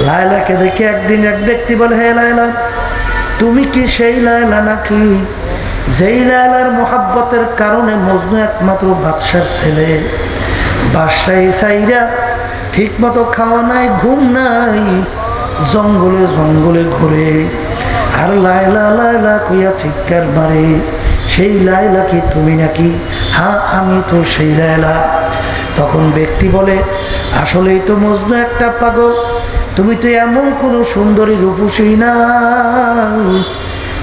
লায়লাকে দেখে একদিন এক ব্যক্তি বলে, হে লায়লা, তুমি কি সেই লায়লা নাকি যেই লায়লার মোহাব্বতের কারণে মজনু একমাত্র বাদশার ছেলে? বাদশাহী সাইরা ঠিক মতো খাওয়া নাই, ঘুম নাই, জঙ্গলে জঙ্গলে ঘুরে আর লায়লা লায়লা কইয়া চিৎকার মারে। সেই লায়লা কি তুমি নাকি? হ্যাঁ, আমি তো সেই লায়লা। তখন ব্যক্তি বলে, আসলেই তো মজনু একটা পাগল, তুমি তো এমন কোনো সুন্দরী রূপসী না,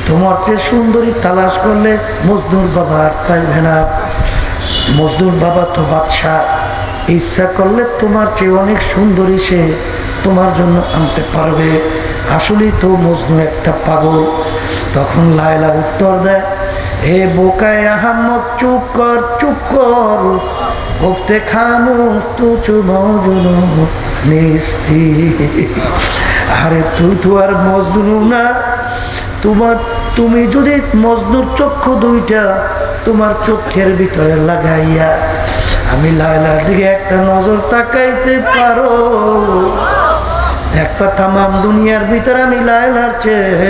তোমার চেয়ে সুন্দরী তালাশ করলে মজনুর বাবা আর পাইবে না। মজনুর বাবা তো বাদশাহ, ইচ্ছা করলে তোমার চেয়ে অনেক সুন্দরী সে তোমার জন্য আনতে পারবে। আসলেই তো মজনু একটা পাগল। তখন লায়লা উত্তর দেয়, হে বোকায় আহমদ, চুপ কর, চুপ কর, গোফতে খানু তুচু মজনু নিস্তি। আরে তুই তো আর মজনু না। তুমি যদি মজনুর চক্ষু দুইটা তোমার চোখের ভিতরে লাগাইয়া আমি লায়লার দিকে একটা নজর তাকাইতে পারো, একটা তামাম দুনিয়ার ভিতরে আমি লায়লার চেয়ে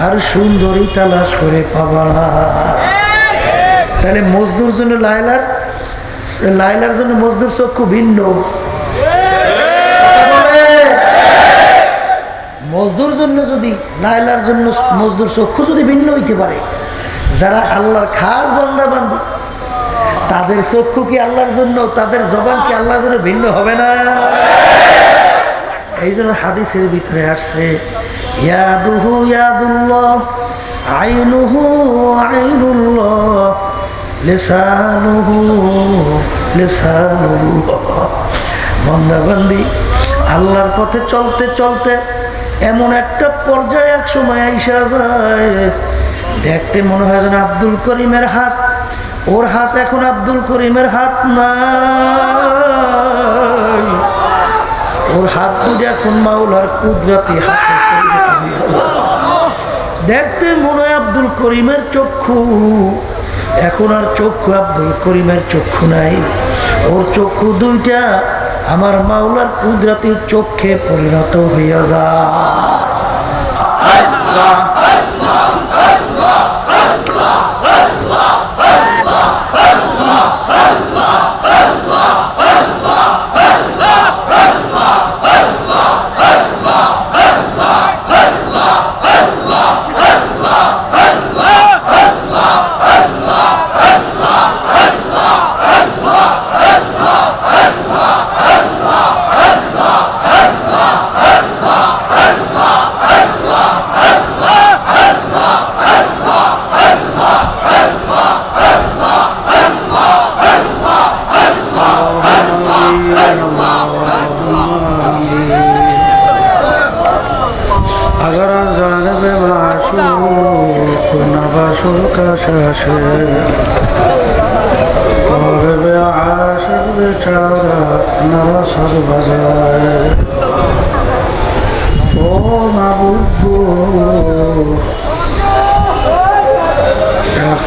আর সুন্দরী তালাশ করে পাবা না। তাহলে মজনুর জন্য লায়লার জন্য মজনুর চক্ষু ভিন্ন। মজদুর জন্য যদি লায়লার জন্য মজদুর চক্ষু যদি ভিন্ন হইতে পারে, যারা আল্লাহর খাস বান্দা বান্দি তাদের চক্ষু কি আল্লাহর জন্য, তাদের জবান কি আল্লাহর জন্য ভিন্ন হবে না? এই জন্য হাদিসের ভিতরে আসছে, ইয়াদুহু ইয়াদুল্লাহ, আইনুহু আইনুল্লাহ, লিসানুহু লিসানুল্লাহ। বান্দা বান্দি আল্লাহর পথে চলতে চলতে এমন একটা পর্যায়ে এক সময় আইসা যায়, দেখতে মনে হয় যেন আব্দুল করিমের হাত, ওর হাত এখন আব্দুল করিমের হাত নাই, ওর হাত দুটো এখন মাওলার কুদরতি হাতে। দেখতে মনে হয় আব্দুল করিমের চক্ষু, এখন আর চক্ষু আব্দুল করিমের চক্ষু নাই, ওর চক্ষু দুইটা আমার মাওলার কুদরতির চক্ষে পরিণত হইয়া যায়।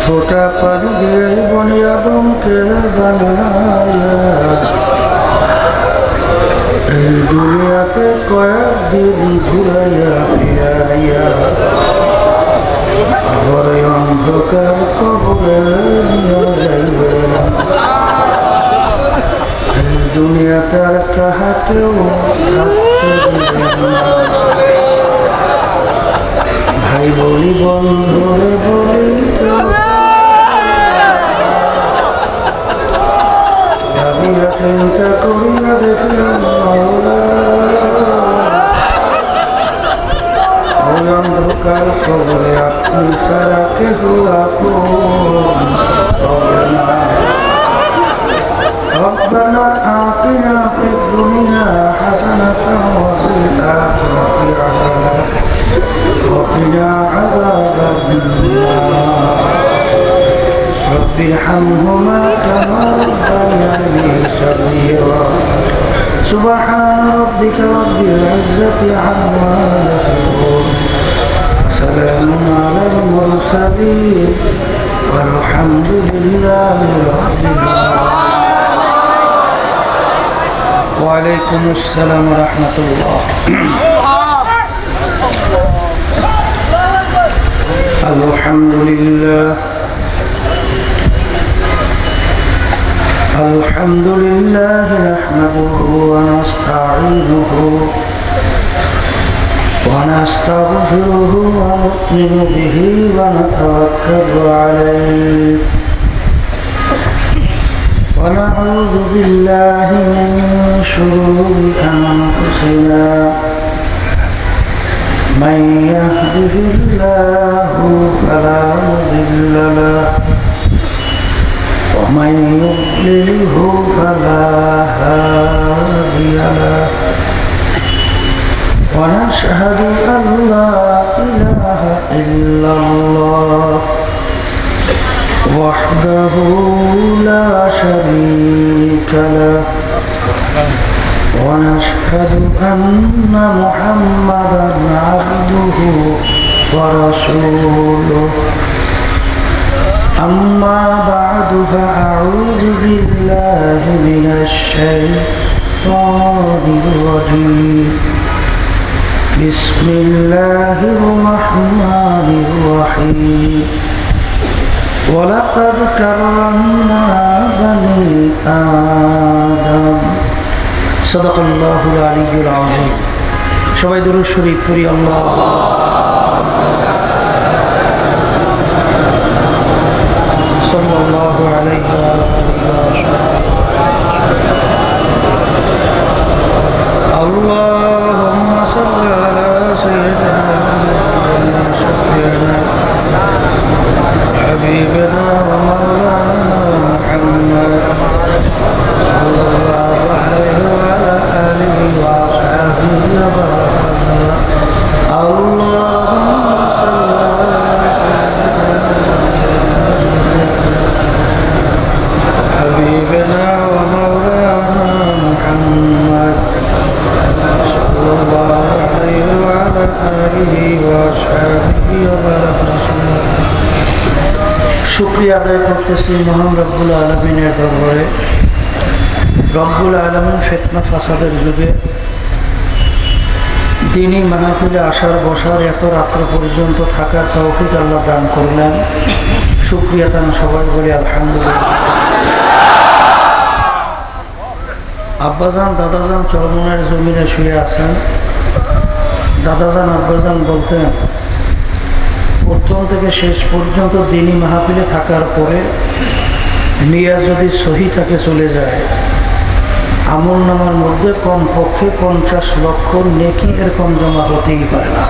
ফোটা পানি দিয়ে বনে আদমকে বানায়া এই দুনিয়াতে কয়েকদিন ঘুরাইয়া ফিরাইয়া আবার অন্ধকার কবরে নিয়ে যাইবে। এই দুনিয়াতে আর কাহাকেও থাকতে দিবেন না। ভাই বলি, বন্ধুরে বলি, ভাবিয়া চিন্তা করিয়া দেখলাম অন্ধকার কবরে আপনি সারা কেহ আপন হবে না। ربنا آتنا في الدنيا حسنة وفي الآخرة حسنة وقنا عذاب النار رب ارحمهما كما ربياني صغيرا سبحان ربك رب العزة عما يصفون سلام على المرسلين والحمد لله رب العالمين. وعليكم السلام ورحمة الله. الحمد لله الحمد لله نحمده ونستعينه ونستغفره ونؤمن به ونتوكل عليه ونعوذ بالله من شرور أنفسنا من يهده الله فلا مضل له ومن يضلله فلا هادي له ونشهد أن لا إله إلا الله وحده لا شريك له ونشهد أن محمدا عبده ورسوله أما بعد فأعوذ بالله من الشيطان الرجيم بسم الله الرحمن الرحيم ولقد كرمنا بني آدم صدق الله العلي العظيم সবাই দুরূদ শরীফ পড়ি আল্লাহ সাল্লাল্লাহু আলাইহি ওয়া আল্লাহুম্মা সাল্লি আলা সাইয়্যিদিনা শাফি'না হাবিবনা ওয়া মাওলানা মুহাম্মদ সাল্লাল্লাহু আলাইহি ওয়া আলা আলিহি ওয়া আসহাবিহি ওয়া বারাকাতুহু আল্লাহুম্মা সাল্লি আলা হাবিবনা ওয়া মাওলানা মুহাম্মদ সাল্লাল্লাহু আলাইহি ওয়া আলা আলিহি ওয়া আসহাবিহি ওয়া বারাকাতুহু। শুকরিয়া আদায় করতেছি মহান রব্বুল আলামিনের দরবারে। রব্বুল আলামিন ফিতনা ফাসাদের যুগে দ্বীনি মাহফিলে আসার বসার এত রাত্র পর্যন্ত থাকার তৌফিক আল্লাহ দান করলেন। শুকরিয়া দান সবাই বলি আলহামদুলিল্লাহ। আব্বাজান দাদাজান চরমনের জমিনে শুয়ে আছেন। দাদাজান আব্বাজান বলতেন প্রথম থেকে শেষ পর্যন্ত দ্বীনি মাহফিলে থাকার পরে নিয়া যদি সহি থাকে চলে যায়, আমল নামার মধ্যে কমপক্ষে 50 লক্ষ নেকি এরকম জমা হতেই পারে না।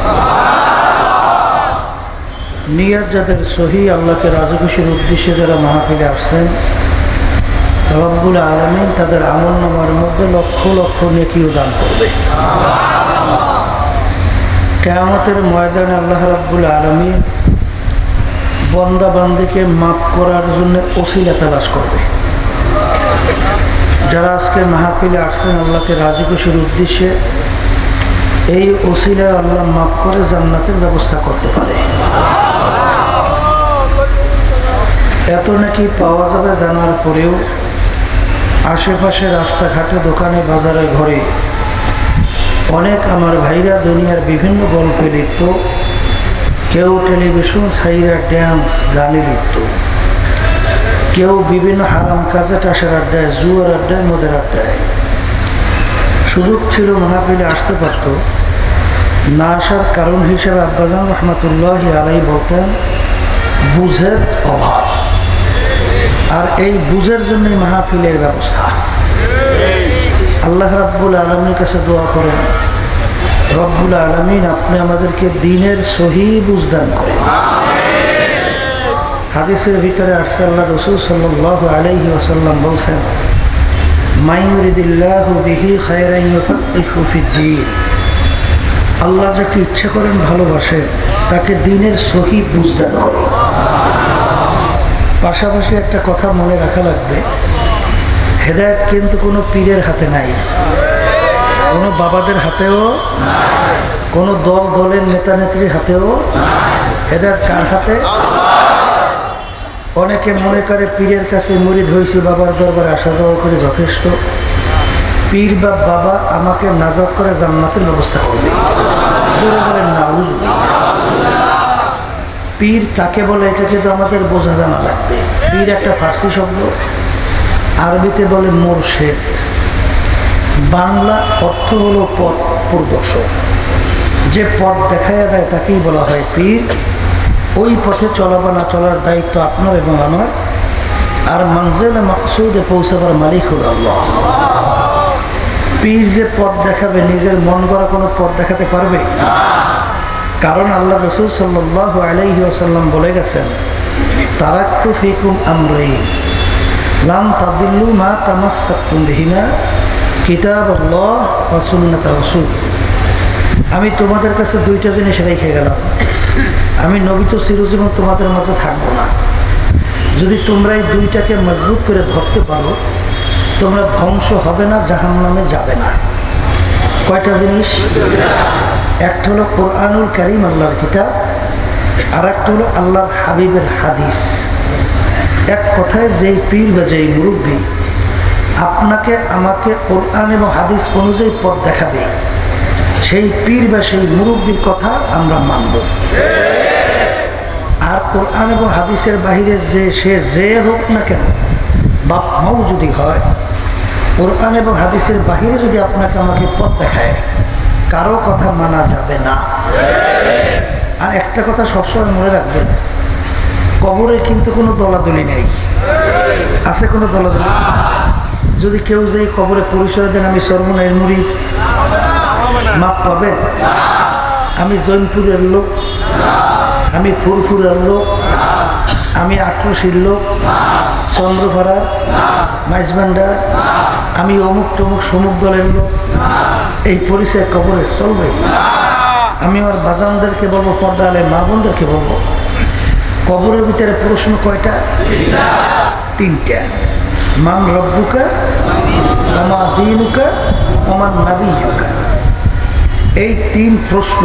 নিয়াত যাদের সহি, আল্লাহকে রাজি খুশির উদ্দেশ্যে যারা মাহফিলে আসছেন, রব্বুল আলামিন তাদের আমল নামার মধ্যে লক্ষ লক্ষ নেকিও দান করবে। কিয়ামতের ময়দানে আল্লাহ রব্বুল আলামিন বান্দা বান্দীকে মাফ করার জন্য ওসিলা তালাশ করবে। যারা আজকে মাহফিলে আসছেন আল্লাহকে রাজি খুশির উদ্দেশ্যে, এই ওসিলায় আল্লাহ মাফ করে জান্নাতের ব্যবস্থা করতে পারে। এত নাকি পাওয়া যাবে জানার পরেও আশেপাশে রাস্তাঘাটে দোকানে বাজারে ঘরে অনেক আমার ভাইরা দুনিয়ার বিভিন্ন গল্পে লিপ্ত, কেউ টেলিভিশন ছাইরা ড্যান্স গানে লিপ্ত, কেউ বিভিন্ন হারাম কাজে টাসের আড্ডায়, জুয়ার আড্ডায়, মদের আড্ডায়। সুযোগ ছিল মাহফিলে আসতে পারত, না আসার কারণ হিসেবে আব্বাজান রহমাতুল্লাহি আলাইহি বলতেন বুঝের অভাব। আর এই বুঝের জন্যই মাহফিলের ব্যবস্থা। আল্লাহ রাব্বুল আলামিনের কাছে দোয়া করেন, রব্বুল আলামিন আপনি আমাদেরকে দ্বীনের সহি বুঝ দান করেন। হাদিসের ভিতরে আসছে আল্লাহ রাসূল সাল্লাল্লাহু আলাইহি ওয়াসাল্লাম বলছেন, মা ইউরিদিল্লাহু বিহি খায়রান ইউফাক্কিহু ফিদ্দীন। আল্লাহ যাকে ইচ্ছা করেন ভালোবাসেন, তাকে দ্বীনের সহি বুঝ দান করেন। পাশাপাশি একটা কথা মনে রাখা লাগবে, হেদায়েত কিন্তু কোনো পীরের হাতে নাই, কোনো বাবাদের হাতেও, কোনো দলের নেতা নেত্রীর হাতেও। হেদায়েত কার হাতে? অনেকে মনে করে পীরের কাছে মুরিদ হয়েছে, বাবার দরবারে আসা যাওয়া করে যথেষ্ট। পীর বা বাবা আমাকে নাজাত করে জান্নাতের ব্যবস্থা করবে। জোরে বলেন নাউজুবিল্লাহ। পীর কাকে বলে এটা কিন্তু আমাদের বোঝা জানা লাগবে। পীর একটা ফার্সি শব্দ, আরবিতে বলে মুর্শেদ, বাংলা অর্থ হলো পথ প্রদর্শক। যে পথ দেখাইয়া দেয় তাকেই বলা হয় পীর। ওই পথে চলা বা না চলার দায়িত্ব আপনার এবং আমার। আর মানজিলে মাকসুদে পৌঁছাবার মালিক হল আল্লাহ। পীর যে পথ দেখাবে নিজের মন গড়া কোনো পথ দেখাতে পারবে? কারণ আল্লাহ রাসূল সাল্লাল্লাহু আলাইহি ওয়াসাল্লাম বলে গেছেন, তারাক্তু ফিকুম আমরাইন লাম তাদিল্লু মা তামাসসাকতুম বিহিমা কিতাবাল্লাহ ওয়া সুন্নাত রাসূল। আমি তোমাদের কাছে দুইটা জিনিস রেখে গেলাম। আমি নবী তো চিরজীবন তোমাদের মাঝে থাকবো না। যদি তোমরা এই দুইটাকে মজবুত করে ধরতে পারো, তোমরা ধ্বংস হবে না, জাহান্নামে যাবে না। কয়টা জিনিস? একটা হলো কোরআনুল কারীম, আল্লাহর কিতাব, আর একটা হলো আল্লাহর হাবিবের হাদিস। এক কথায় যেই পীর বা যেই মুরব্বী আপনাকে আমাকে কোরআন এবং হাদিস অনুযায়ী পথ দেখাবে, সেই পীর বা সেই মুরব্বীর কথা আমরা মানব। আর কোরআন এবং হাদিসের বাহিরে যে হোক না কেন, বাপ মাও যদি হয়, কোরআন এবং হাদিসের বাহিরে যদি আপনাকে আমাকে পথ দেখায়, কারো কথা মানা যাবে না। আর একটা কথা সবসময় মনে রাখবেন, কবরে কিন্তু কোনো দলাদলি নেই। আছে কোনো দলাদলি? যদি কেউ যে কবরে পরিচয় দেন আমি সরমনের মুরিদ, মাপ পাবেন? আমি জৈনপুরের লোক, আমি ফুরফুরের লোক, আমি আটরশির লোক, চন্দ্রপাড়ার, মাইজবান্ডার, আমি অমুক টমুক সমুক দলের লোক, এই পরিচয় কবরে চলবে? আমি আমার বাজানদেরকে বলবো, পর্দা আলে মা বোনদেরকে বলবো, কবরের ভিতরে প্রশ্ন কয়টা? তিনটা। মান রব্বুকা, ওমা দীনুকা, ওমান নাবিয়ুকা। এই তিন প্রশ্ন,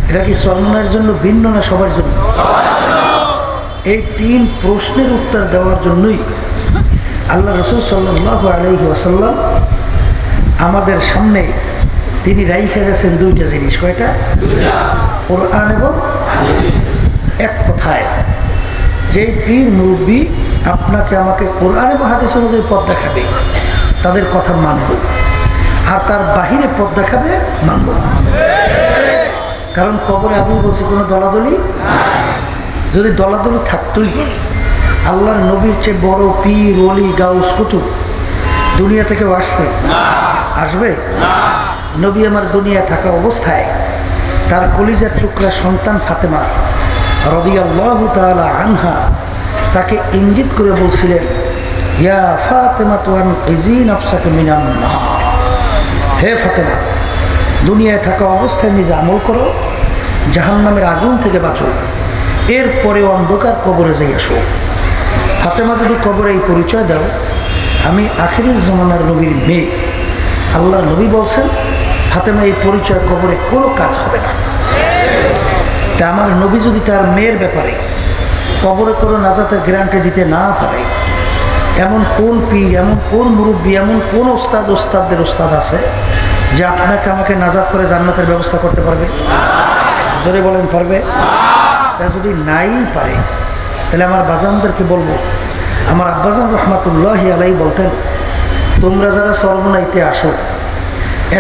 এটা কি চরমনের জন্য ভিন্ন না সবার জন্য? এই তিন প্রশ্নের উত্তর দেওয়ার জন্যই আল্লাহ রাসূল সাল্লাল্লাহু আলাইহি ওয়াসাল্লাম আমাদের সামনে তিনি রাইখা গেছেন দুইটা জিনিস। কয়টা? কোরআন এবং হাদিস। এক কথায় যে পীর মুরব্বী আপনাকে আমাকে কোরআন এবং হাদিস অনুযায়ী পথ দেখাবে, তাদের কথা মানব। আর তার বাহিরে পথ দেখাবে, মানব। কারণ কবরে আগেই বলছি কোনো দলাদলি। যদি দলাদলি থাকতই, আল্লাহর নবীর চেয়ে বড় পীর ওলি গাউস কুতুব দুনিয়া থেকে আসবে? নবী আমার দুনিয়া থাকা অবস্থায় তার কলিজার টুকরা সন্তান ফাতেমা রাদিয়াল্লাহু তাআলা আনহা তাকে ইঙ্গিত করে বলছিলেন, ইয়া ফাতেমা তুয়ান ইজি নাফসাকা মিনান নার। হে ফাতেমা, দুনিয়ায় থাকা অবস্থায় নিজে আমল করো, জাহান্নামের আগুন থেকে বাঁচো, এরপরে অন্ধকার কবরে যাই আসো। ফাতেমা যদি কবরে এই পরিচয় দাও, আমি আখিরের জমানার নবীর মেয়ে, আল্লাহ নবী বলছেন ফাতেমা এই পরিচয় কবরে কোনো কাজ হবে না। তা আমার নবী যদি তার মেয়ের ব্যাপারে কবরে কোনো নাজাতের গ্যারান্টি দিতে না পারে, এমন কোন পীর, এমন কোন মুরব্বী, এমন কোন ওস্তাদের ওস্তাদ আছে যে আপনাকে আমাকে নাজাত করে জান্নাতের ব্যবস্থা করতে পারবে? জোরে বলেন, পারবে? তা যদি নাই পারে, তাহলে আমার বাজানদেরকে বলবো, আমার আব্বাজান রহমাতুল্লাহি আলাইহি বলতেন, তোমরা যারা সর্বনাইতে আসো,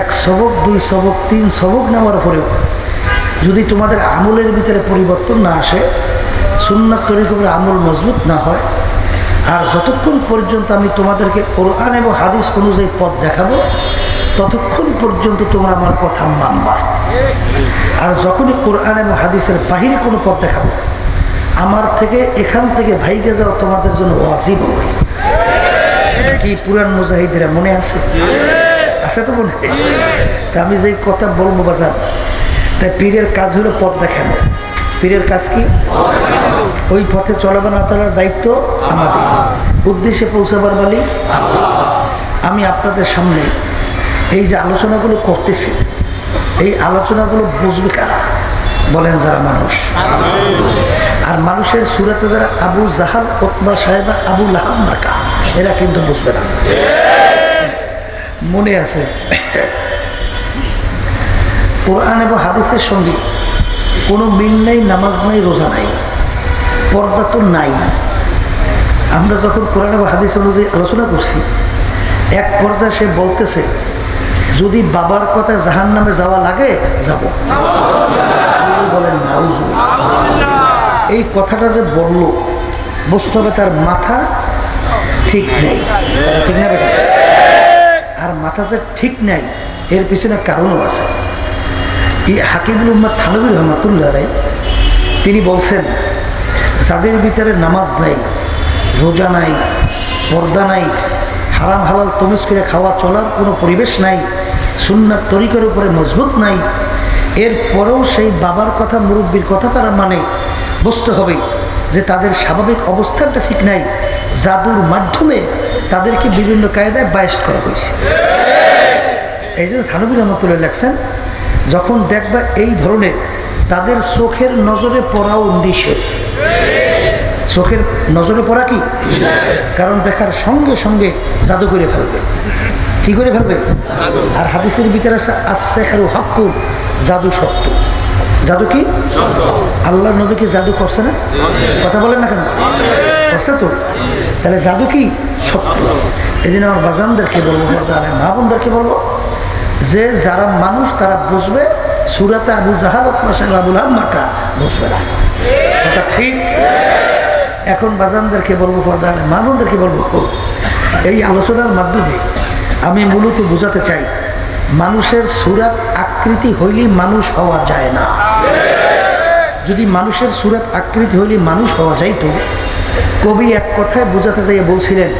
এক সবক, দুই সবক, তিন সবক নেওয়ার পরেও যদি তোমাদের আমলের ভিতরে পরিবর্তন না আসে, সুন্নাত তরিকতের আমল মজবুত না হয়, আর যতক্ষণ পর্যন্ত আমি তোমাদেরকে কোরআন এবং হাদিস অনুযায়ী পথ দেখাবো, ততক্ষণ পর্যন্ত তোমরা আমার কথা মানবা। আর যখনই কোরআন এবং হাদিসের বাহিরে কোনো পথ দেখাবো, আমার থেকে এখান থেকে ভাইকে যাওয়া তোমাদের জন্য ওয়াজিব হবে। কি পুরান মুজাহিদেরা মনে আছে? আছে তো মনে? তা আমি যে কথা বলবো বাজার, তাই পীরের কাজ হলো পথ দেখানো। পীরের কাজ কি? ওই পথে চলাবা না চলার দায়িত্ব আমাদের, উদ্দেশ্যে পৌঁছাবার বলি। আমি আপনাদের সামনে এই যে আলোচনাগুলো করতেছি, এই আলোচনাগুলো বুঝবে কারা? বলেন, যারা মানুষ। আর মানুষের সুরাতে যারা আবু জাহাল, উতবা, সাহেবা, আবু লাহাব মার্কা, এরা কিন্তু বুঝবে না। মনে আছে কোরআন এবং হাদিসের সঙ্গে কোনো মিল নেই, নামাজ নাই, রোজা নাই, পর্দা তো নাই। আমরা যখন কোরআন বা হাদিস অনুযায়ী আলোচনা করছি, এক পর্যায়ে সে বলতেছে যদি বাবার কথা জাহান্নামে যাওয়া লাগে যাব। বলেন নাউজুবিল্লাহ। এই কথাটা যে বলল, বুঝতে হবে তার মাথা ঠিক নেই, ঠিক না বেটা? আর মাথা যে ঠিক নেই এর পিছনে কারণও আছে। এই হাকিমুল উম্মাদ থানভী রহমাতুল্লাহ আলাইহি তিনি বলছেন, যাদের ভিতরে নামাজ নাই, রোজা নাই, পর্দা নাই, হারাম হালাল তমিজ করে খাওয়া চলার কোনো পরিবেশ নাই, সুন্নাত তরিকার উপরে মজবুত নাই, এরপরেও সেই বাবার কথা মুরব্বীর কথা তারা মানে, বুঝতে হবে যে তাদের স্বাভাবিক অবস্থানটা ঠিক নাই। জাদুর মাধ্যমে তাদেরকে বিভিন্ন কায়দায় বায়েস্ট করা হয়েছে। এই জন্য থানভী রহমাতুল্লাহ লেখছেন, যখন দেখবা এই ধরনের, তাদের চোখের নজরে পড়াও নিষেধ। চোখের নজরে পড়া কি? কারণ দেখার সঙ্গে সঙ্গে জাদু করে ফেলবে। কি করে ফেলবে? আর হাদিসের ভিতরে আছে আস-সিহরু হাক্কুন, জাদু সত্য। জাদু কি? আল্লাহ নবী কি জাদু করছে না? কথা বলেন না কেন? করছে তো। তাহলে জাদু কি? সত্য। এই জন্য আমার বাজানদেরকে বলবো, মা বোনদেরকে বলবো যে যারা মানুষ তারা বুঝবে, সূরাতে আবু জাহাল আবুল আহাব মার্কা বুঝবে না। কথা ঠিক? এখন বাজানদেরকে বলবো, মা বোনদেরকে বলবো, এই আলোচনার মাধ্যমে আমি মূলত বোঝাতে চাই, মানুষের সূরাত আকৃতি হইলেই মানুষ হওয়া যায় না। যদি মানুষের সূরাত আকৃতি হইলে মানুষ হওয়া যাইতো, কবি এক কথায় বোঝাতে যাইয়ে বলছিলেন,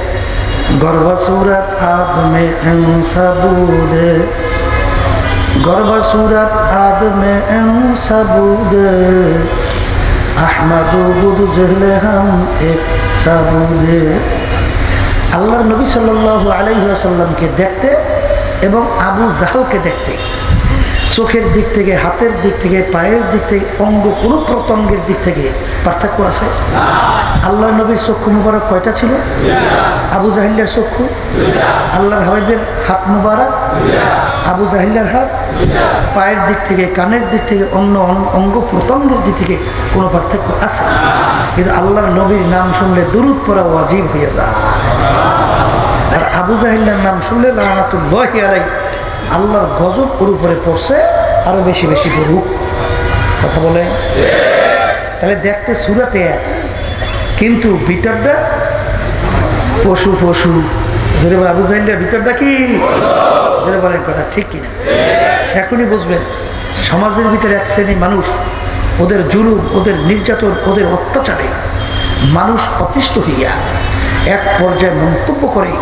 গর্বা সূরাত আদমে সাবুদে, গর্বা সূরাত আদমে সাবুদে, আহমদু বুদু জহলে হাম এক সাবুদে। আল্লাহর নবী সাল্লাল্লাহু আলাইহি ওয়াসাল্লামকে দেখতে এবং আবু জাহলকে দেখতে চোখের দিক থেকে, হাতের দিক থেকে, পায়ের দিক থেকে, অঙ্গ কোনো প্রত্যঙ্গের দিক থেকে পার্থক্য আছে? আল্লাহর নবীর চক্ষু মুবারক কয়টা ছিল? আবু জাহিল্লার চক্ষু? আল্লাহর হাবিবের হাত মুবারক? আবু জাহিল্লার হাত? পায়ের দিক থেকে, কানের দিক থেকে, অন্য অঙ্গ প্রত্যঙ্গের দিক থেকে কোনো পার্থক্য আছে? কিন্তু আল্লাহর নবীর নাম শুনলে দুরূদ পড়া ওয়াজিব হয়ে যায়। আর আবু জাহিল্লার নাম শুনলে লানাতুল্লাহি আলাইহি, আল্লাহর গজব ওর উপরে পড়ছে, আরো বেশি বেশি পড়ুক। কথা বলে? তাহলে দেখতে সূরাতে এক, কিন্তু ভিতরটা পশু পশু। যেটা আবু জাহিল্লার ভিতরটা কি? যেটা বলেন কথা ঠিক কিনা? এখনই বুঝবেন সমাজের ভিতরে এক শ্রেণী মানুষ, ওদের জুলুম, ওদের নির্যাতন, ওদের অত্যাচারে মানুষ অতিষ্ঠ হইয়া এক পর্যায়ে মন্তব্য করে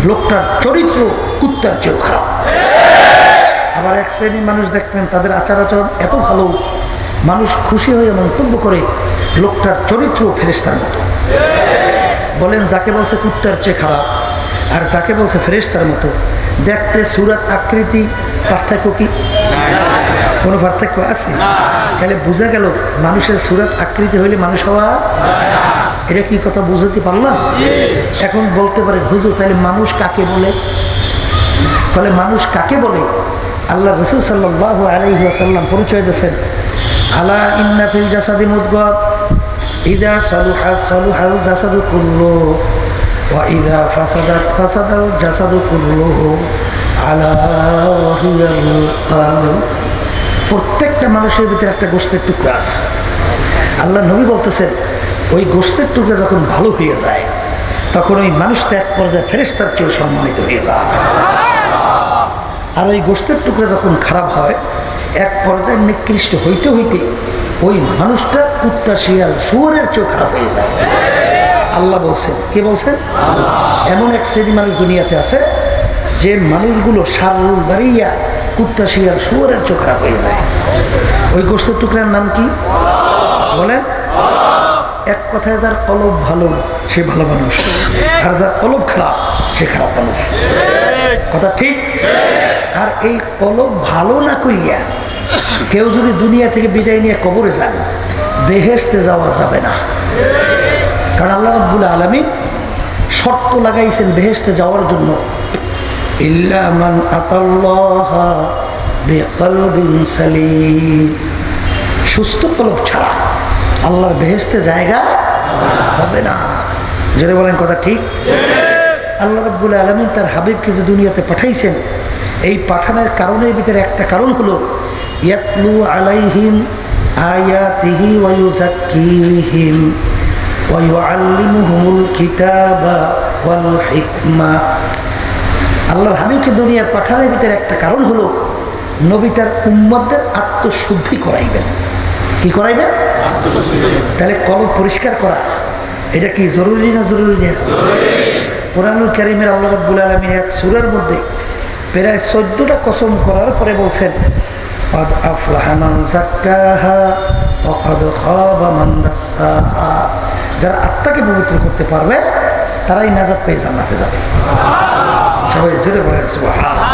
লোকটার চরিত্র কুত্তার চেয়েও খারাপ। আবার এক শ্রেণীর মানুষ দেখবেন তাদের আচার আচরণ এত ভালো, মানুষ খুশি হয়ে মন্তব্য করে লোকটার চরিত্র ফেরেশতার মতো। বলেন যাকে বলছে কুত্তার চেয়ে খারাপ আর যাকে বলছে ফেরেশতার মতো, দেখতে সূরাত আকৃতি পার্থক্য কি? কোনো পার্থক্য আছে? তাহলে বোঝা গেল মানুষের সূরাত আকৃতি হইলে মানুষ হওয়া। এটা কি কথা বুঝতে পারলাম? এখন বলতে পারে হুজুর তাহলে মানুষ কাকে বলে? তাহলে মানুষ কাকে বলে? আল্লাহ রাসূল সাল্লাল্লাহু আলাইহি ওয়াসাল্লাম পরিচয় দিয়েছেন, আলা ইন্না ফিল জাসাদি মুদগাহ ইযা সালুহা সালুহাল জাসাদু কুল্লুহু ওয়া ইযা ফাসাদাত ফাসাদাল জাসাদু কুল্লুহু আলা ওয়া হিয়াল কলব। প্রত্যেকটা মানুষের ভিতরে একটা গোশতের টুকরা আছে। আল্লাহ নবী বলতেছেন ওই গোশতের টুকরা যখন ভালো হয়ে যায় তখন ওই মানুষটা এক পর্যায়ে ফেরেশতার চেয়ে সম্মানিত হয়ে যায়। আর ওই গোশতের টুকরা যখন খারাপ হয় এক পর্যায়ে নিকৃষ্ট হইতে হইতে ওই মানুষটা কুত্তা, শিয়াল, শুয়োরের চেয়েও খারাপ হয়ে যায়। আল্লাহ বলছেন, কে বলছেন? এমন এক শ্রেণী মানুষ দুনিয়াতে আছে যে মানুষগুলো শাররুল বারিয়া, কুত্তা, শিয়াল, শুয়োরের চেয়েও খারাপ হয়ে যায়। ওই গোশতের টুকরার নাম কি বলেন? এক কথায় যার কলব ভালো সে ভালো মানুষ, আর যার কলব খারাপ সে খারাপ মানুষ। কথা ঠিক? আর এই কলব ভালো না কইয়া কেউ যদি দুনিয়া থেকে বিদায় নিয়ে কবরে যান, বেহেশতে যাওয়া যাবে না। কারণ আল্লাহ রাব্বুল আলামিন শর্ত লাগাইছেন বেহেশতে যাওয়ার জন্য, ইল্লা মান আতাল্লাহা বিকলবিন সালিম, সুস্থ কলব ছাড়া আল্লাহর বেহেশতে জায়গা হবে না। জোরে বলেন কথা ঠিক? আল্লাহ রাব্বুল আলামিন তার হাবিবকে যে দুনিয়াতে পাঠাইছেন, এই পাঠানোর কারণের ভিতরে একটা কারণ হলো ইয়াতলু আলাইহিম আয়াতিহি ওয়া ইউযাক্কিহিম ওয়া ইউআল্লিমুহুমুল কিতাবা ওয়াল হিকমা। আল্লাহর হাবিবকে দুনিয়ার পাঠানোর ভিতরে একটা কারণ হলো নবী তার উম্মতদের আত্মশুদ্ধি করাইবেন। কি করাইবেন? তাহলে কলব পরিষ্কার করা এটা কি জরুরি না জরুরি না? কোরআনুল কারীমের আল্লাহ রাব্বুল আলামিন এক সূরার মধ্যে প্রায় 14টা কসম করার পরে বলছেন ক্বাদ আফলাহা মান যাক্কাহা ওয়া ক্বাদ খাবা মান দাসসাহা। যারা আত্মাকে পবিত্র করতে পারবে তারাই নাজাত পেয়ে জান্নাতে যাবে। সবাই জোরে বলেন সুবহানাল্লাহ।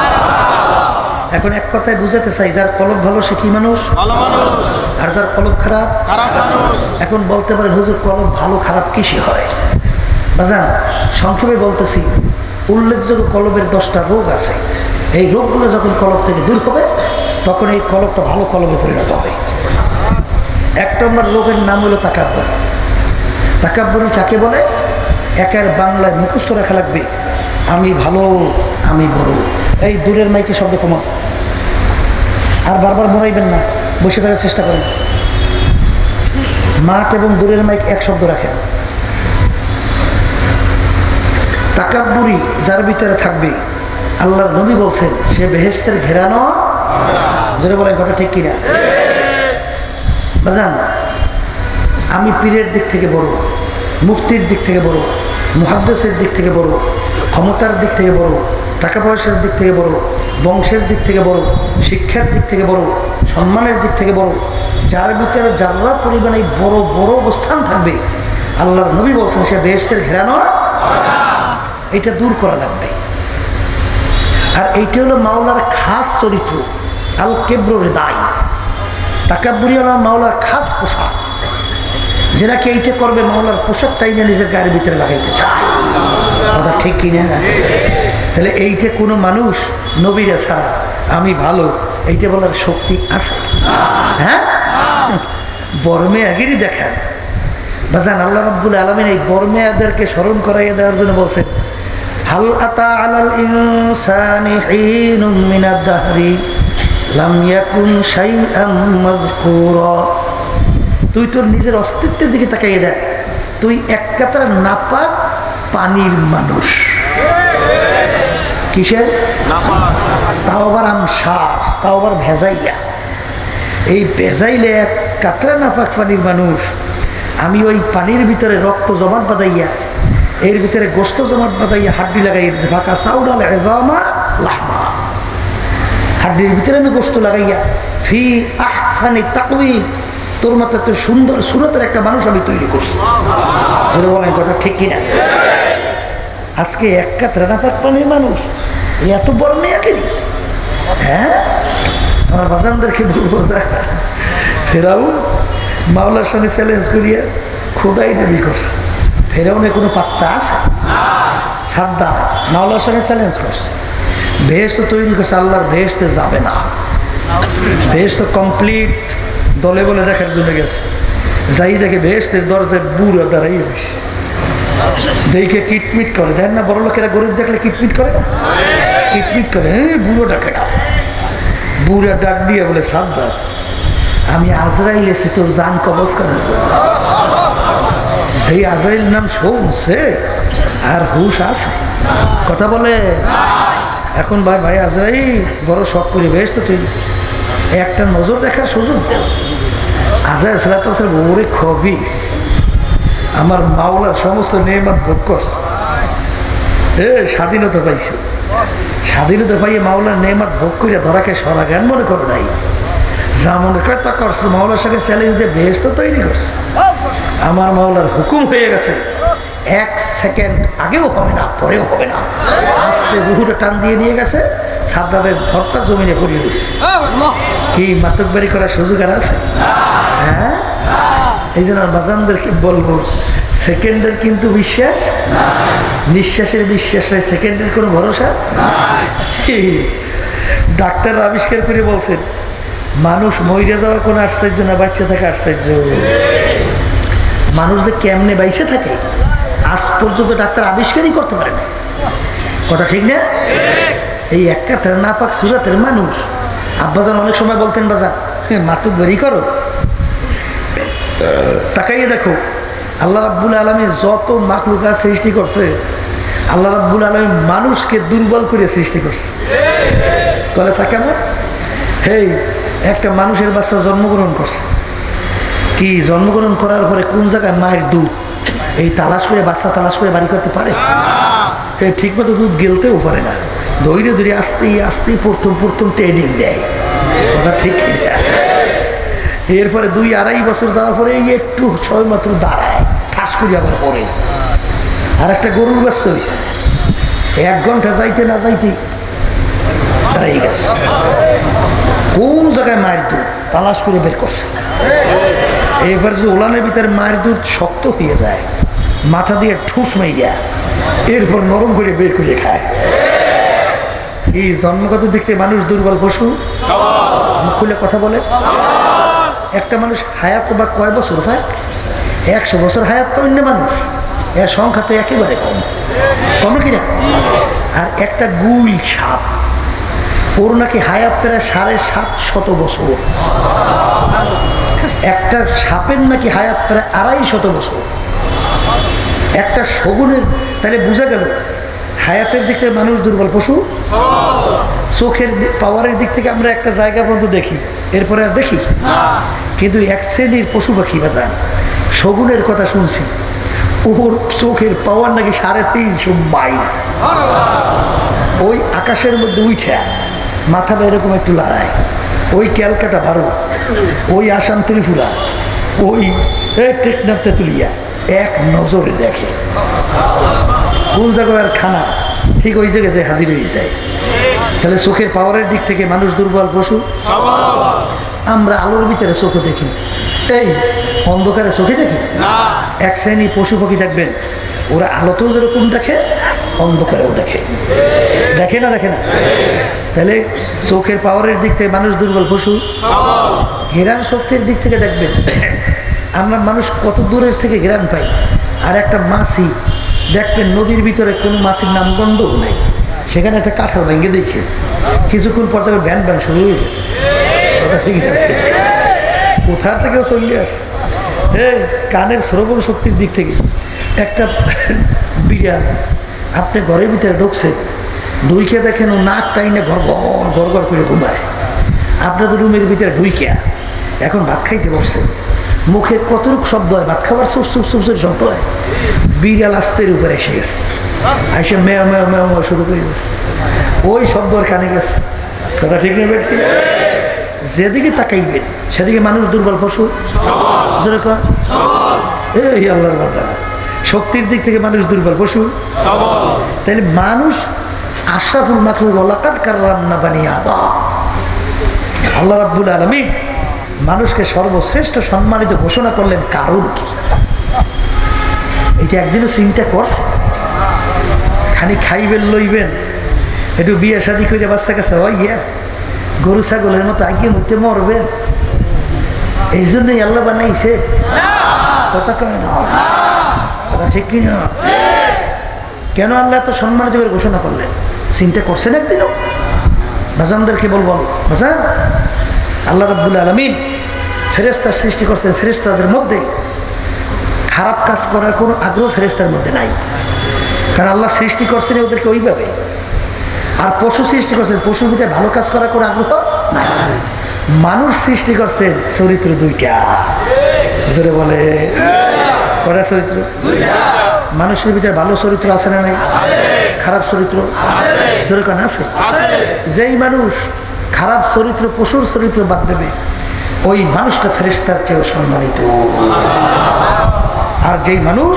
এখন এক কথায় বুঝাতে চাই, যার কলব ভালো সে কি মানুষ? ভালো মানুষ। আর যার কলব খারাপ? খারাপ মানুষ। এখন বলতে পারেন হুজুর কলব ভালো খারাপ কিসে হয়? বাজান সংক্ষেপে বলতেছি, উল্লেখযোগ্য কলবের 10টা রোগ আছে। এই রোগগুলো যখন কলব থেকে দূর হবে তখন এই কলবটা ভালো কলবে পরিণত হবে। 1 নম্বর রোগের নাম হলো তাকাব্বুর। তাকাব্বুরি কাকে বলে? একের বাংলায় মুখস্থ রাখা লাগবে, আমি ভালো, আমি বড়। এই দূরের মাইকে শব্দ কমান, আর বারবার মরাইবেন না, বসে থাকার চেষ্টা করেন। মাঠ এবং দূরের মাইক এক শব্দ রাখেন। তাকাব্বুরি যার ভিতরে থাকবে, আল্লাহর নবী বলছেন সে বেহেশতের ঘেরানো। যেটা বলেন কথা ঠিক কিনা? বাজান আমি পীরের দিক থেকে বড়, মুফতির দিক থেকে বড়, মুহাদ্দিসের দিক থেকে বড়, ক্ষমতার দিক থেকে বড়, টাকা পয়সার দিক থেকে বড়, বংশের দিক থেকে বড়, শিক্ষার দিক থেকে বড়, সম্মানের দিক থেকে বড়, যার ভিতরে যারা পরিমাণে বড় বড় অবস্থান থাকবে, আল্লাহর নবী বলছেন সে বেহেশতের ঘেরানো। এটা দূর করা লাগবে। আর এইটা হলো মাওলার খাস চরিত্র, আল কেব্র হৃদয়। তাকাব্বুরি হলো মাওলার খাস পোশাক। যেনাকে এইটা করবে মাওলার পোশাকটাই না নিজের গায়ের ভিতরে লাগাইতে চায়। কথা ঠিক কিনা? তাহলে এইটা কোনো মানুষ নবীরা ছাড়া আমি ভালো এইটা বলার শক্তি আছে? হ্যাঁ, বড় মেয়াগিরি দেখেন। বাজান আল্লাহ রাব্বুল আলামিন এই বড় মেয়াদেরকে স্মরণ করাইয়া দেওয়ার জন্য বলছেন হাল আতা আলাল ইনসানি হিনুম মিনাদ দাহরি লাম ইয়াকুন শাইআম মাযকুরা। তুই তোর নিজের অস্তিত্বের দিকে তাকাইয়ে দেখ, তুই এক কাতরা নাপাক পানির মানুষ। কিসের নাপাক? তাও আবার আমশ্বাস, তাও আবার ভেজাইলা। এই ভেজাইলে এক কাতরা নাপাক পানির মানুষ। আমি ওই পানির ভিতরে রক্ত জমাট বাঁধাইয়া, এর ভিতরে গোস্ত জমাট বাঁধাইয়া হাড্ডি লাগাইয়া দিয়েছে, ফাঁকা সাউডাল এজামা লাহমা। হাড্ডির ভিতরে আমি গোস্ত লাগাইয়া ফি আহসানি তাকওয়িম, তোর মাথা তোর সুন্দর সুরতের একটা মানুষ আমি তৈরি করছি। জোরে বলেন কথা ঠিক কিনা? আজকে এক কাতরা নাপাক পানির মানুষ এত বড় মেয়াকে নি। হ্যাঁ, আমার বাজানদেরকে বলবো ফেরাউন মাওলার সামনে চ্যালেঞ্জ করিয়া খোদাই দাবি করছে। ফেরাউনের কোনো পাত্তা আছে? সাদ্দাম মাওলার সামনে চ্যালেঞ্জ করছে, বেহেশত তৈরি করছে, আল্লাহর বেহেশতে যাবে না। বেহেশত কমপ্লিট দলে বলে দেখার জন্য গেছে, যাই দেখে বেহেশতের দরজায় বুড়ো দাঁড়াই হয়েছে, দেখে কিটমিট করে। দেখেন না বড় লোকেরা গরিব দেখলে কিটমিট করে না? কিটমিট করে, হ্যাঁ বুড়ো ডাকে না। বুড়া ডাক দিয়ে বলে সাদ্দাম আমি আজরাইল এসে তোর জান কবজ করার জন্য। সেই আজরাইল নাম শুনছে আর হুশ আছে? কথা বলে এখন ভাই ভাই আজরাইল বড় শখ করে বেশ তো তুই একটা নজর দেখার সুযোগ। আজরাইল সালাতাম ওরে খবিস, আমার মাওলার সমস্ত নেয়ামত ভোগ করছে, স্বাধীনতা পাইছে। স্বাধীনতা পাইয়ে মাওলার নেয়ামত ভোগ করিয়া ধরাকে সরা জ্ঞান মনে করো নাই, যা মনে করে তা করছে। মাওলার সাথে চ্যালেঞ্জ দিয়ে বেহেশত তৈরি করছে। আমার মাওলার হুকুম হয়ে গেছে, 1 সেকেন্ড আগেও হবে না, পরেও হবে না। আস্তে রুহুটা টান দিয়ে নিয়ে গেছে, সাদ্দাদের ঘরটা জমিনে পড়িয়ে দিচ্ছে। কি মাতকবাড়ি করার সুযোগ আর আছে? হ্যাঁ, এই জন্য বাজানদেরকে বলবো সেকেন্ডের কিন্তু বিশ্বাস, নিঃশ্বাসের বিশ্বাস নাই, সেকেন্ডের কোনো ভরসা। ডাক্তাররা আবিষ্কার করে বলছেন মানুষ মরে যাওয়া কোনো আশ্চর্য না, বাচ্চা থাকা আশ্চর্য। মানুষ যে কেমনে বাইসে থাকে আজ পর্যন্ত ডাক্তার আবিষ্কারই করতে পারে না। কথা ঠিক না? এই এক কাতার নাপাক সুরাতের মানুষ। আব্বাজান অনেক সময় বলতেন, বাজান মাতুক বেরি করো, তাকাইয়ে দেখো আল্লাহ রাব্বুল আলামিন যত মাখলুকাত সৃষ্টি করছে, আল্লাহ রাব্বুল আলামিন মানুষকে দুর্বল করে সৃষ্টি করছে। বলে তা কেমন? হেই, একটা মানুষের বাচ্চা জন্মগ্রহণ করছে, কি জন্মগ্রহণ করার পরে কোন জায়গায় মায়ের দুধ এই তালাশ করে বাচ্চা তালাশ করে বাড়ি করতে পারে? ঠিক মতো দুধ গেলতেও পারে না, ধৈর্য ধরে আস্তে আস্তে প্রথম ট্রেনিং দেয়। কথা ঠিক কিনা? এরপরে 2-2.5 বছর যাওয়ার পরে একটু ছয় মাত্র দাঁড়ায়, ঠাস করি আবার পরে। আর একটা গরুর বাচ্চা হয়েছে, 1 ঘন্টা যাইতে না যাইতে দাঁড়াই গেছে। কোন জায়গায় মায়ের দুধ তালাশ করে বের করছে। এবার যদি ওলানের ভিতরে মায়ের দুধ শক্ত হয়ে যায়, মাথা দিয়ে ঠুস মাইয়া এরপর নরম করে বের করে খায়। এই জন্মগত দিক থেকে মানুষ দুর্বল পশু, মুখ খুলে কথা বলে। একটা মানুষ হায়াত বা কয় বছর হয়? 100 বছর হায়াত পায় অন্য মানুষ, এর সংখ্যা তো একেবারে কম কিনা? আর একটা গুল সাপ, ওর নাকি হায়াত প্রায় 750 বছর। একটা সাপের নাকি হায়াত প্রায় 250 বছর। একটা শগুনের, তাহলে বোঝা গেল হায়াতের দিক থেকে মানুষ দুর্বল পশু। চোখের পাওয়ারের দিক থেকে আমরা একটা জায়গা পর্যন্ত দেখি, এরপরে আর দেখি। কিন্তু এক শ্রেণীর পশু পাখি বাজান, শগুনের কথা শুনছি, ওর চোখের পাওয়ার নাকি 350 মাইল। ওই আকাশের মধ্যে উঠে মাথাটা এরকম একটু লড়ায়, ওই ক্যালকাটা ভারত, ওই আসাম ত্রিপুরা, ওই টেকনাফ তেঁতুলিয়া এক নজরে দেখে কোন জায়গায় খানা, ঠিক ওই জায়গায় যে হাজির হয়ে যায়। তাহলে চোখের পাওয়ারের দিক থেকে মানুষ দুর্বল পশু। আমরা আলোর ভিতরে চোখে দেখি, এই অন্ধকারে চোখে দেখি। এক শ্রেণী পশু পাখি দেখবেন, ওরা আলোতেও যেরকম দেখে অন্ধকারেও দেখে। দেখে না? দেখে না? তাহলে চোখের পাওয়ারের দিক থেকে মানুষ দুর্বল পশু। ঘেরান শক্তির দিক থেকে দেখবেন, আমরা মানুষ কত দূরের থেকে ঘেরান পাই। আর একটা মাছি দেখবেন, নদীর ভিতরে কোনো মাছির নামগন্ধও নেই, সেখানে একটা কাঁঠাল ভেঙে দেখে কিছুক্ষণ পর থেকে ব্যান ব্যান শুরু হয়ে গেছে। কোথা থেকেও চলে আসছে। হ্যাঁ, কানের শ্রবণ শক্তির দিক থেকে একটা বিড়াল আপনি ঘরের ভিতরে ঢুকছেন, ঢুইকে দেখেন ও নাক টাইনে ঘর ঘর করে ঘুমায়। আপনার তো রুমের ভিতরে ঢুইকা এখন ভাত খাইতে বসছেন, মুখে কতটুক শব্দ হয়, ভাত খাবার সুপ সুপ সুপ সুপ শব্দ হয়। বিড়াল আস্তের উপরে এসে গেছে, এসে মেয় মেয় মেয় মেয় শুরু করে গেছে, ওই শব্দ আর কানে গেছে। কথা ঠিক নেই বেটি? যেদিকে তাকাইবেন সেদিকে মানুষ দুর্বল পশু। এই আল্লাহর বান্দারা, শক্তির দিক থেকে মানুষ দুর্বল পশু। তাহলে মানুষ আশরাফুল মাখলুক, ওয়ালাকাদ কাররামনা বানি আদম। আল্লাহ রাব্বুল আলামিন মানুষকে সর্বশ্রেষ্ঠ সম্মানিত ঘোষণা করলেন, কারণ কি? এটা একদিনও চিন্তা করছে? খালি খাইবেন লইবেন, একটু বিয়ে শাদী করে বাচ্চা কাছে ইয়া গরু ছাগলের মতো আগে মুখতে মরবেন, এই জন্যই আল্লাহ বানাইছে? কথা কয় না? কথা ঠিক কিনা? কেন আল্লাহ এত সম্মানিত করে ঘোষণা করলেন? চিন্তা করছেন একদিনও? বাজানদেরকে বলবো, বাজান, আল্লাহ রাব্বুল আলামিন ফেরেশতা সৃষ্টি করছেন, ফেরেশতাদের মধ্যে খারাপ কাজ করার কোনো আগ্রহ ফেরেশতার মধ্যে নাই, কারণ আল্লাহ সৃষ্টি করছেন ওদেরকে ওইভাবে। আর পশু সৃষ্টি করছেন, পশুর ভিতরে ভালো কাজ করার কোনো আগ্রহ নাই। মানুষ সৃষ্টি করছেন চরিত্র 2টা। জোরে বলে, কটা চরিত্র? মানুষের ভিতরে ভালো চরিত্র আছে না নাই? খারাপ চরিত্র জোরে কেন আছে? যেই মানুষ খারাপ চরিত্র, পশুর চরিত্র বাদ দেবে, ওই মানুষটা ফেরেশতার চেয়েও সম্মানিত। আর যেই মানুষ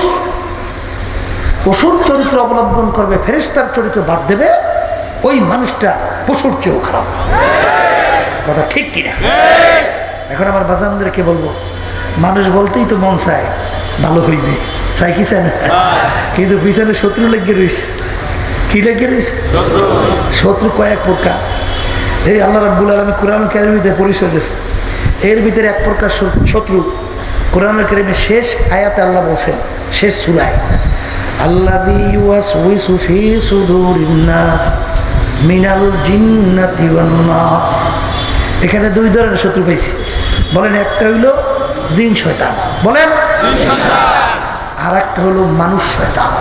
পশুর চরিত্র অবলম্বন করবে, ফেরেশতার চরিত্র বাদ দেবে, ওই মানুষটা পশুর চেয়েও খারাপ। কথা ঠিক কিনা? এখন আমার বাজানদেরকে বলবো, মানুষ বলতেই তো মন চায় ভালো হইবে, চাই কি চায় না? কিন্তু পিছনে শত্রু লেগে রয়েছে। কি লেগে রয়েছে? শত্রু কয়েক প্রকার। এই আল্লাহ রাব্বুল আলামিন কুরআন কারীমে পরিচয় দিয়েছে, এর ভিতরে এক প্রকার শত্রু কোরআনুল কারীমের শেষ আয়াতে আল্লাহ বলছেন, শেষ সূরায়, আল্লাযী ইউওয়াসউইসু ফী সুদুরিন নাস মিনাল জিন্নাতি ওয়ান নাস। এখানে দুই ধরনের শত্রু পেয়েছি। বলেন, একটা হইল জিন শয়তান, বলেন, আর একটা হলো মানুষ শয়তান।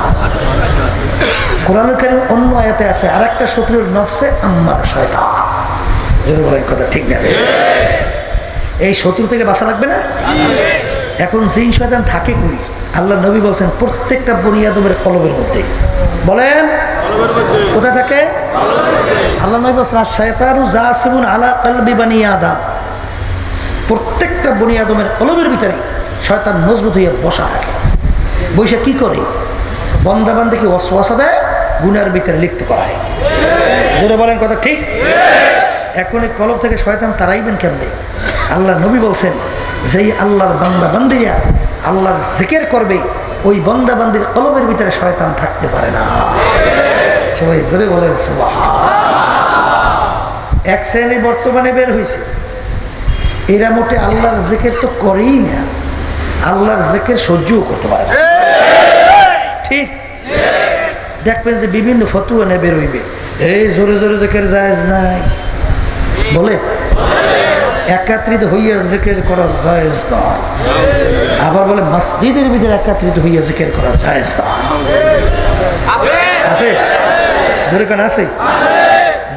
কোরআনুল কারীম অন্য আয়াতে আছে আর একটা শত্রুর নফসে আম্মার শয়তান। এর বলেন কথা ঠিক না? এই শত্রু থেকে বাঁচা লাগবে না? এখন জিন শয়তান থাকে কই? আল্লাহ নবী বলছেন প্রত্যেকটা বনি আদমের কলবের মধ্যে। বলেন, কোথায় থাকে? আল্লাহ নবী বলছেন শায়তানু জাসিবুন আলা কলবি বানি আদম। প্রত্যেকটা বনি আদমের কলবের ভিতরে শয়তান মজবুত হয়ে বসা থাকে। বসে কি করে? বান্দা বান্দাকে ওয়াসওয়াসা দেয়, গুনার ভিতরে লিপ্ত করায়। জোরে বলেন কথা ঠিক? এখন এই কলব থেকে শয়তান তাড়াইবেন কেমনে? আল্লাহ নবী বলছেন, যেই আল্লাহর বান্দা বান্দিরা আল্লাহর জিকির করবে, ওই বান্দা বান্দির কলবের ভিতরে শয়তান থাকতে পারে না। সবাই জোরে বলেন সুবহানাল্লাহ। এক শ্রেণী বর্তমানে বের হয়েছে, এরা মোটে আল্লাহর জিকির তো করেই না, আল্লাহর জিকির সহ্যও করতে পারে না। ঠিক দেখবেন যে বিভিন্ন ফতুয়া নিয়ে বের হইবে, এই জোরে জোরে জিকির জায়েজ নাই, বলে একাত্রিত হইয়া জিকির করা জায়েজ নয়। আবার বলে মসজিদের ভিতরে একাত্রিত হইয়া জিকির করা জায়েজ নয়। আছে জোরে কান আছে?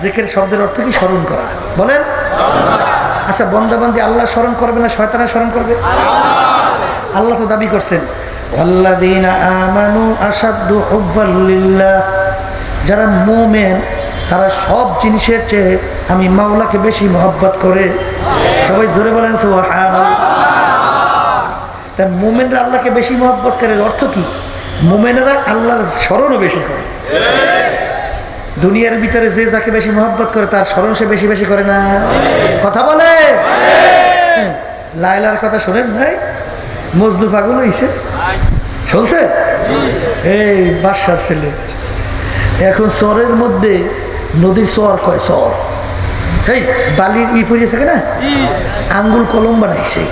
জিকির শব্দের অর্থ কি? স্মরণ করা। বলেন, আচ্ছা বান্দা বান্দি আল্লাহ স্মরণ করবে না শয়তানের স্মরণ করবে? আল্লাহ তো দাবি করছেন, ওয়াল্লাযীনা আমানু আশাদ্দু হুব্বান লিল্লাহ। যারা মুমিন তারা সব জিনিসের চেয়ে আমি মাওলাকে বেশি মহব্বত করে। সবাই জোরে বলেন সুবহানাল্লাহ। তা মুমিনরা আল্লাহকে বেশি মহব্বত করে অর্থ কি? মুমিনরা আল্লাহর স্মরণও বেশি করে। দুনিয়ার ভিতরে যে যাকে বেশি মহব্বত করে তার স্মরণ সে বেশি বেশি করে না। কথা বলে লায়লার কথা শোনেন ভাই? মজনু পাগল হয়েছে, শুনছেন? এই বাদশার ছেলে এখন চরের মধ্যে নদীর চর কয় চর, এই বালির ই পড়িয়ে থাকে না, আঙ্গুল কলম বানাইছে।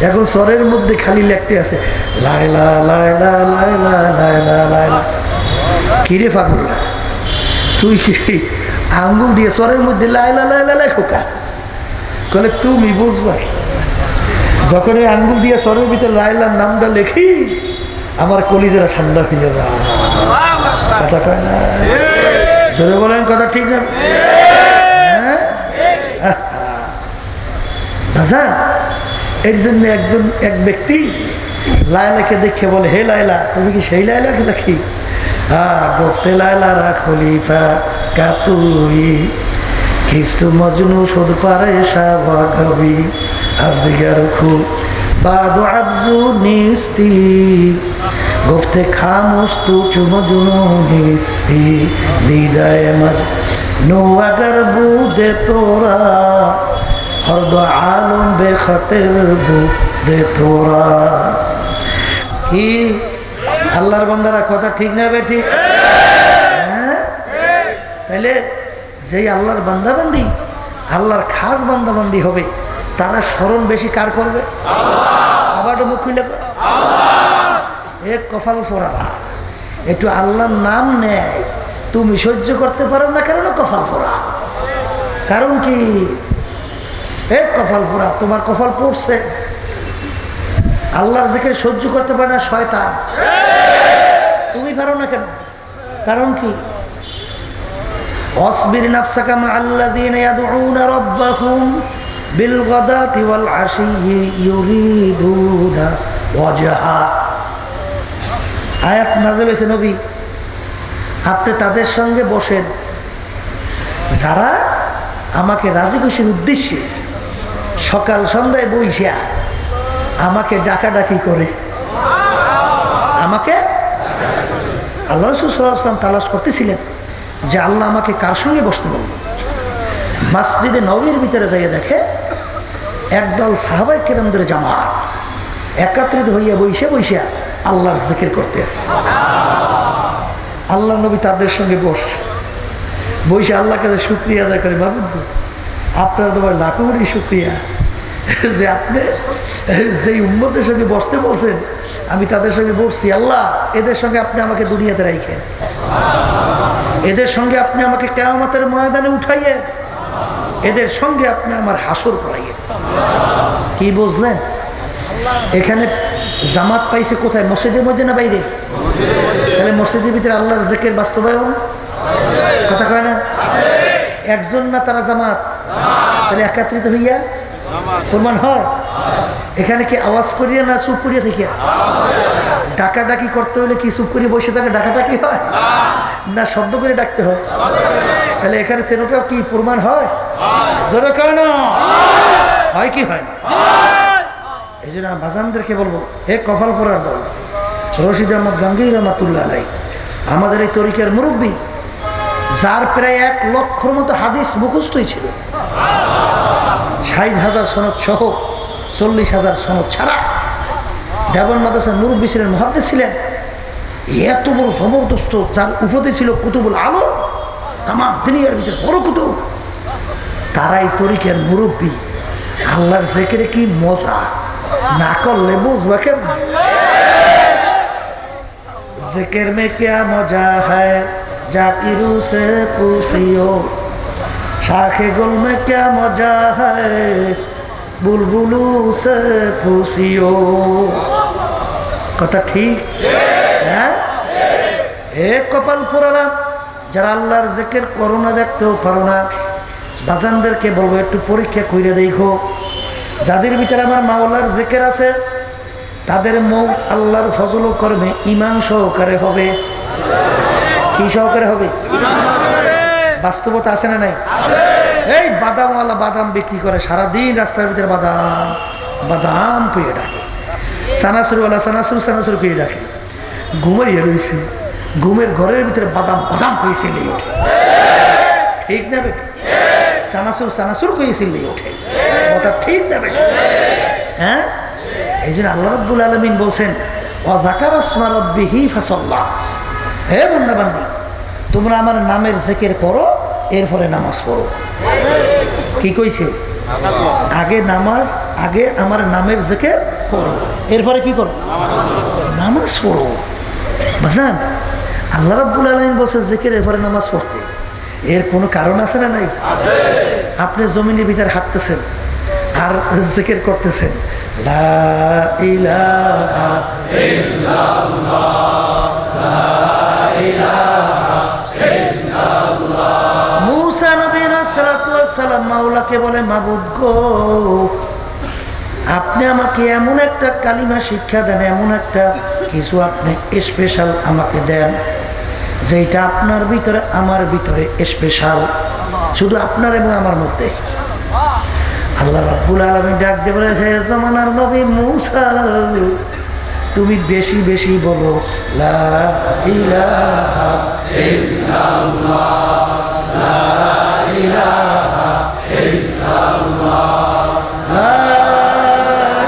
এখন চরের মধ্যে খালি লেখতে আছে লায়লা লায়লা লায়লা লায়লা লায়লা। কিরে পাগল, তুই আঙ্গুল দিয়ে চরের মধ্যে লায়লা লায়লা লেখো কা? কলে তুমি বুঝবা। যখন ওই আঙ্গুল দিয়ে চরের ভিতরে লায়লার নামটা লেখি আমার কলিজারা ঠান্ডা হয়ে যায়। কথা কয় না? জোরে বলেন কথা ঠিক না? বাজান এর জন্য এক ব্যক্তি লায়লাকে দেখে বলে, হে লায়লা, তুমি কি সেই লায়লাকে দেখি? হ্যাঁ, গোফতে লায়লা রা খলিফা কাতুই খিস্তু মজনু শুধু পারে সাবা কবি আজ দিকে রুখু বাদু আবজু নিস্তি গোফতে খামুস্তু চুমজুনু নিস্তি দিদায় মজ নো আগার বুদে তোরা হরদ আলম বেখতের বুদে তোরা। কি আল্লাহর বান্দারা কথা ঠিক না বে? ঠিক। তাহলে যেই আল্লাহর বান্দাবান্দি আল্লাহর খাস বান্দাবান্দি হবে তারা স্মরণ বেশি কার করবে? আবার মুখ খুলে এক কপাল ফোরা একটু আল্লাহর নাম নেয়, তুমি সহ্য করতে পারো না কেন? কপাল ফোরা। কারণ কি? এক কপাল ফোরা, তোমার কপাল পড়ছে। আল্লাহর জিকির সহ্য করতে পারে না শয়তান, তুমি পারো না কেন? কারণ কি? অসবির নাফসাকা মাআল্লাযীনা ইয়াদউনা রাব্বাহুম বিল গাদাতি ওয়াল আশিয়্যি ইউরিদুনা ওয়াজহা। আয়াত নাযিল হয়েছে, নবী আপনি তাদের সঙ্গে বসেন যারা আমাকে রাজি খুশির উদ্দেশ্যে সকাল সন্ধ্যায় বইসা আমাকে ডাকাডাকি করে। আমাকে আল্লাহ রাসূল সাল্লাল্লাহু আলাইহি ওয়াসাল্লাম তালাশ করতেছিলেন যে আল্লাহ আমাকে কার সঙ্গে বসতে বলল। মসজিদে নববীর ভিতরে যাইয়া দেখে একদল সাহাবায়ে কেরামদের জামাত একত্রিত হইয়া বইসা আল্লাহর জিকির করতে আছে। আল্লাহ নবী তাদের সঙ্গে বসছে, বসে আল্লাহর কাছে শুকরিয়া আদায় করে, বাবু আপনার তোমার লাখো কোটি শুকরিয়া যে আপনি যেই উম্মতের সঙ্গে বসতে বলছেন আমি তাদের সঙ্গে বসছি, আল্লাহ এদের সঙ্গে আপনি আমাকে দুনিয়াতে রাখেন, এদের সঙ্গে আপনি আমাকে কিয়ামতের ময়দানে উঠাইয়েন, এদের সঙ্গে আপনি আমার হাসর করাইয়েন। কি বুঝলেন? এখানে জামাত পাইছে কোথায়? মসজিদের মধ্যে না বাইরে? তাহলে মসজিদের ভিতরে আল্লাহর জিকির বাস্তবায়ন কথা কয় না? একজন না তারা জামাত, তাহলে একত্রিত হইয়া প্রমাণ হয়। এখানে কি আওয়াজ করিয়া না চুপ করিয়া থাকিয়া? ডাকাডাকি করতে হলে কি চুপ করিয়া বসে থাকে ডাকাডাকি হয় না শব্দ করে ডাকতে হয়? তাহলে এখানে তেরোটাও কি প্রমাণ হয়? জোরে কয় না হয় কি হয় না? এই জন্য বাজানদেরকে বলবো, হে কপাল পরার দল, রশিদ আহমদ গাঙ্গী রহমাতুল্লাহ আলাই আমাদের এই তরিকার মুরব্বী, যার প্রায় 1 লক্ষর মতো হাদিস মুখস্থই ছিল, 60,000 সনদ সহ 40,000 সনদ ছাড়া, দেবন মাদ্রাসার মুরব্বী ছিলেন, মুহাদ্দিস ছিলেন, এত বড় জবরদস্ত, যার উপদে ছিল কুতুবুল আলম, তামাম দুনিয়ার ভিতরে বড় কুতুব, তারাই তরিকার মুরব্বী। আল্লাহর জিকিরে কি মজা, না করলে বুঝবা কেমন? जिक्र में क्या मजा है जाकिरू से पूछियो, शाखे गुल में क्या मजा है बुलबुलू से पूछियो। কথা ঠিক? হ্যাঁ, এক কপাল পোড়ারা যারা আল্লাহর জিকির করো না, দেখতেও পারো না, বাজানদেরকে বলবো একটু পরীক্ষা করে দেখো। যাদের ভিতরে আমার মাওলার জিকির আছে তাদের মুখ আল্লাহর ফজল করবে ঈমান সহকারে হবে। কি সহকারে হবে? বাস্তবতা আছে না নাই? এই বাদামওয়ালা বাদাম বিক্রি করে, সারাদিন রাস্তার ভিতরে বাদাম বাদাম পেয়ে ডাকে, সানাসুরওয়ালা সানাসুর সানাসুর পেয়ে ডাকে, ঘুমাইয়া রয়েছে, ঘুমের ঘরের ভিতরে বাদাম বাদাম কইছিলে ওঠে, ঠিক না বেটি? চানাসুর সানাসুর কইছিলে ওঠে, কথা ঠিক না বেটি? হ্যাঁ, এই জন্য আল্লাহ রাব্বুল আলামিন বলছেন ওয়া যাকারা ইসমা রাব্বিহি ফাসাল্লা, হে বান্দা বান্দি তোমরা আমার নামের জিকির করো, এরপরে নামাজ পড়ো। কি কইছে? আগে নামাজ, আগে আমার নামের জিকির করো, এরপরে কি করো? নামাজ পড়ো। বাজান আল্লাহ রাব্বুল আলামিন বলছে জিকির এরপরে নামাজ পড়তে, এর কোনো কারণ আছে না নাই? আপনি জমিনের ভিতরে হাঁটতেছেন আর জিকির করতেছেন, লা ইলাহা ইল্লাল্লাহ লা ইলাহা ইল্লাল্লাহ। মূসা নবী আলাইহিস সালাতু ওয়াস সালাম মাওলাকে বলে, মাবুদ গো আপনি আমাকে এমন একটা কালিমা শিক্ষা দেন, এমন একটা কিছু আপনি স্পেশাল আমাকে দেন যেটা আপনার ভিতরে আমার ভিতরে স্পেশাল, শুধু আপনার এবং আমার মধ্যে। আল্লাহ রাব্বুল আলামিন ডাক দিয়ে বলে, হে জামানার নবী মূসা তুমি বেশি বেশি বলো লা ইলাহা ইল্লাল্লাহ লা ইলাহা ইল্লাল্লাহ লা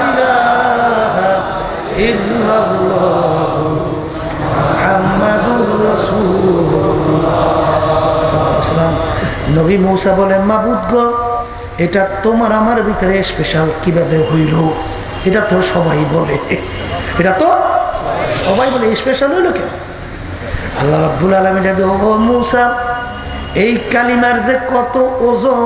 ইলাহা ইল্লাল্লাহ মুহাম্মাদুর রাসূলুল্লাহ সাল্লাল্লাহু আলাইহি ওয়াসাল্লাম। নবী মূসা বলেন, মাবুদ গো এটা তোমার আমার ভিতরে স্পেশাল কিভাবে হইল? এটা তো সবাই বলে, এটা তো সবাই বলে, স্পেশাল হইল কেন? আল্লাহ রাব্বুল আলামিন বলে, ও মূসা এই কালিমার যে কত ওজন,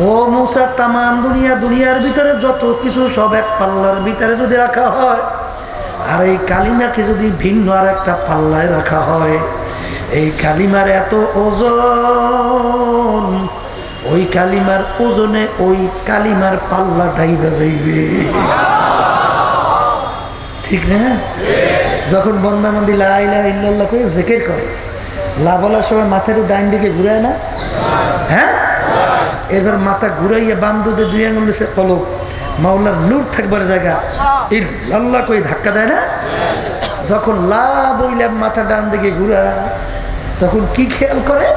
ও মূসা তামাম দুনিয়ার ভিতরে যত কিছু সব এক পাল্লার ভিতরে যদি রাখা হয়, আর এই কালিমাকে যদি ভিন্ন আর একটা পাল্লায় রাখা হয়, এই কালিমার এত ওজন, ওই কালিমার ওজনে ওই কালিমার পাল্লা ডাইবা যাইবে, ঠিক না? যখন বন্দাবন্দি লা ইলাহা ইল্লাল্লাহ করে জিকির করে, লা বলার সময় মাথাটা ডাইন দিকে ঘুরায় না? হ্যাঁ, এবার মাথা ঘুরাইয়া বাম দুধে 2 আঙুল নিচে কলব, মাওলার নূর থাকবার জায়গা ইল্লাল্লাহ কই ধাক্কা দেয় না? যখন লা বইলাম মাথা ডান দিকে ঘুরা, তখন কি খেয়াল করে?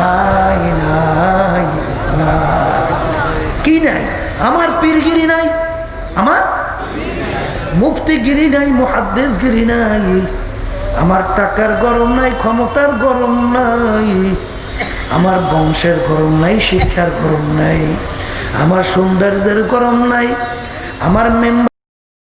নাই নাই নাই, কি নাই? আমার পীরগিরি নাই, আমার মুফতিগিরি নাই, মুহাদ্দিসগিরি নাই, আমার টাকার গরম নাই, ক্ষমতার গরম নাই, আমার বংশের গরম নাই, শিক্ষার গরম নাই, আমার সৌন্দর্যের গরম নাই, আমার মেম্বার